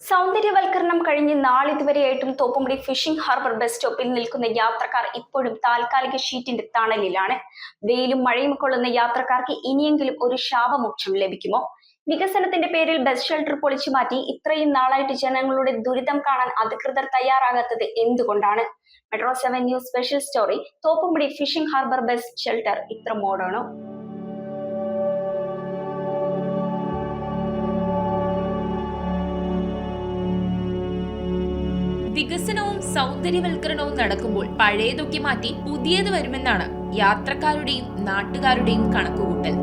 സൗന്ദര്യവൽക്കരണം കഴിഞ്ഞ് നാളിതുവരെയായിട്ടും Thoppumpady phishing harbour bus സ്റ്റോപ്പിൽ നിൽക്കുന്ന യാത്രക്കാർ ഇപ്പോഴും താൽക്കാലിക ഷീറ്റിന്റെ തണലിലാണ്. വെയിലും മഴയും കൊള്ളുന്ന യാത്രക്കാർക്ക് ഇനിയെങ്കിലും ഒരു ശാപമോക്ഷം ലഭിക്കുമോ? വികസനത്തിന്റെ പേരിൽ ബസ് ഷെൽട്ടർ പൊളിച്ചു മാറ്റി ഇത്രയും നാളായിട്ട് ജനങ്ങളുടെ ദുരിതം കാണാൻ അധികൃതർ തയ്യാറാകാത്തത് എന്തുകൊണ്ടാണ്? Metro 7 news special story. Thoppumpady phishing harbour bus shelter ഇത്ര മോഡേണോ? വികസനവും സൗന്ദര്യവൽക്കരണവും നടക്കുമ്പോൾ പഴയതൊക്കെ മാറ്റി പുതിയത് വരുമെന്നാണ് യാത്രക്കാരുടെയും നാട്ടുകാരുടെയും കണക്കുകൂട്ടൽ.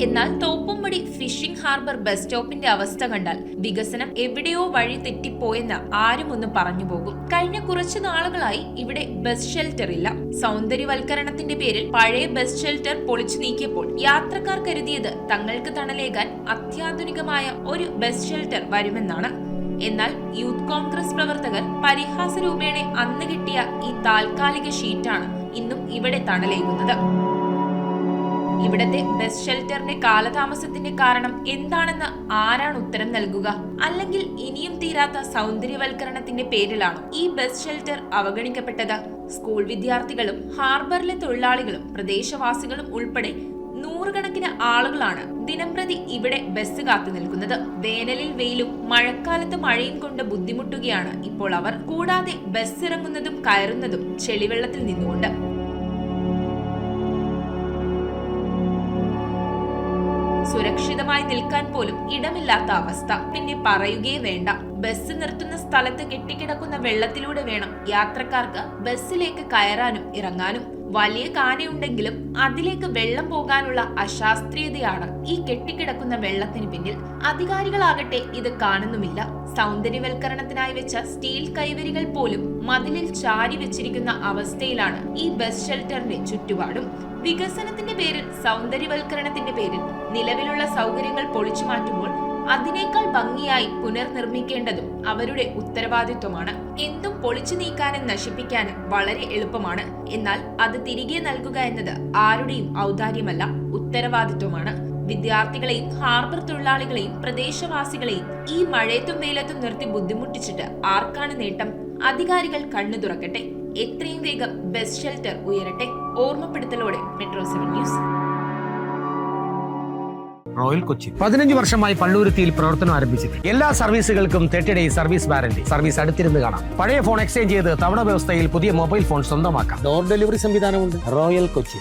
എന്നാൽ തോപ്പുംപടി ഫിഷിംഗ് ഹാർബർ ബസ് സ്റ്റോപ്പിന്റെ അവസ്ഥ കണ്ടാൽ വികസനം എവിടെയോ വഴി തെറ്റിപ്പോയെന്ന് ആരും ഒന്ന് പറഞ്ഞു പോകും. കഴിഞ്ഞ കുറച്ചു നാളുകളായി ഇവിടെ ബസ് ഷെൽട്ടർ ഇല്ല. സൗന്ദര്യവൽക്കരണത്തിന്റെ പേരിൽ പഴയ ബസ് ഷെൽട്ടർ പൊളിച്ചു നീക്കിയപ്പോൾ യാത്രക്കാർ കരുതിയത് തങ്ങൾക്ക് തണലേകാൻ അത്യാധുനികമായ ഒരു ബസ് ഷെൽട്ടർ വരുമെന്നാണ്. എന്നാൽ യൂത്ത് കോൺഗ്രസ് പ്രവർത്തകർ പരിഹാസ രൂപേണ അന്ന് കിട്ടിയ ഈ താൽക്കാലിക ഷീറ്റാണ് ഇന്നും ഇവിടെ തണലേകുന്നത്. ഇവിടത്തെ ബസ് ഷെൽട്ടറിന്റെ കാലതാമസത്തിന്റെ കാരണം എന്താണെന്ന് ആരാണ് ഉത്തരം നൽകുക? അല്ലെങ്കിൽ ഇനിയും തീരാത്ത സൗന്ദര്യവൽക്കരണത്തിന്റെ പേരിലാണോ ഈ ബസ് ഷെൽട്ടർ അവഗണിക്കപ്പെട്ടത്? സ്കൂൾ വിദ്യാർത്ഥികളും ഹാർബറിലെ തൊഴിലാളികളും പ്രദേശവാസികളും ഉൾപ്പെടെ നൂറുകണക്കിന് ആളുകളാണ് ദിനംപ്രതി ഇവിടെ ബസ് കാത്തു നിൽക്കുന്നത്. വേനലിൽ വെയിലും മഴക്കാലത്ത് മഴയും കൊണ്ട് ബുദ്ധിമുട്ടുകയാണ് ഇപ്പോൾ അവർ. കൂടാതെ ബസ് ഇറങ്ങുന്നതും കയറുന്നതും ചെളിവെള്ളത്തിൽ നിന്നുകൊണ്ട്. സുരക്ഷിതമായി നിൽക്കാൻ പോലും ഇടമില്ലാത്ത അവസ്ഥ പിന്നെ പറയുകയേ വേണ്ട. ബസ് നിർത്തുന്ന സ്ഥലത്ത് കെട്ടിക്കിടക്കുന്ന വെള്ളത്തിലൂടെ വേണം യാത്രക്കാർക്ക് ബസ്സിലേക്ക് കയറാനും ഇറങ്ങാനും. വലിയ കാനയുണ്ടെങ്കിലും അതിലേക്ക് വെള്ളം പോകാനുള്ള അശാസ്ത്രീയതയാണ് ഈ കെട്ടിക്കിടക്കുന്ന വെള്ളത്തിന് പിന്നിൽ. അധികാരികളാകട്ടെ ഇത് കാണുന്നുമില്ല. സൗന്ദര്യവൽക്കരണത്തിനായി വെച്ച സ്റ്റീൽ കൈവരികൾ പോലും മതിലിൽ ചാരി വെച്ചിരിക്കുന്ന അവസ്ഥയിലാണ് ഈ ബസ് ഷെൽട്ടറിന്റെ ചുറ്റുപാടും. വികസനത്തിന്റെ പേരിൽ സൗന്ദര്യവൽക്കരണത്തിന്റെ പേരിൽ നിലവിലുള്ള സൗകര്യങ്ങൾ പൊളിച്ചു മാറ്റുമ്പോൾ അതിനേക്കാൾ ഭംഗിയായി പുനർനിർമ്മിക്കേണ്ടതും അവരുടെ ഉത്തരവാദിത്വമാണ്. എന്തും പൊളിച്ചു നീക്കാനും നശിപ്പിക്കാനും വളരെ എളുപ്പമാണ്. എന്നാൽ അത് തിരികെ നൽകുക എന്നത് ആരുടെയും ഔദാര്യമല്ല, ഉത്തരവാദിത്വമാണ്. വിദ്യാർത്ഥികളെയും ഹാർബർ തൊഴിലാളികളെയും പ്രദേശവാസികളെയും ഈ മഴയത്തും വെയിലത്തും നിർത്തി ബുദ്ധിമുട്ടിച്ചിട്ട് ആർക്കാണ് നേട്ടം? അധികാരികൾ കണ്ണു തുറക്കട്ടെ. എത്രയും വേഗം ബസ് ഷെൽട്ടർ ഉയരട്ടെ. ഓർമ്മപ്പെടുത്തലോടെ മെട്രോ 7 ന്യൂസ്. റോയൽ കൊച്ചി 15 വർഷമായി പള്ളൂരുത്തിയിൽ പ്രവർത്തനം ആരംഭിച്ചിട്ട് എല്ലാ സർവീസുകൾക്കും 30 ഡേയ്സ് സർവീസ് വാറന്റി. സർവീസ് അടുത്തിരുന്ന് കാണാം. പഴയ ഫോൺ എക്സ്ചേഞ്ച് ചെയ്ത് തവണ വ്യവസ്ഥയിൽ പുതിയ മൊബൈൽ ഫോൺ സ്വന്തമാക്കാം. ഡോർ ഡെലിവറി സംവിധാനമുണ്ട്. റോയൽ കൊച്ചി.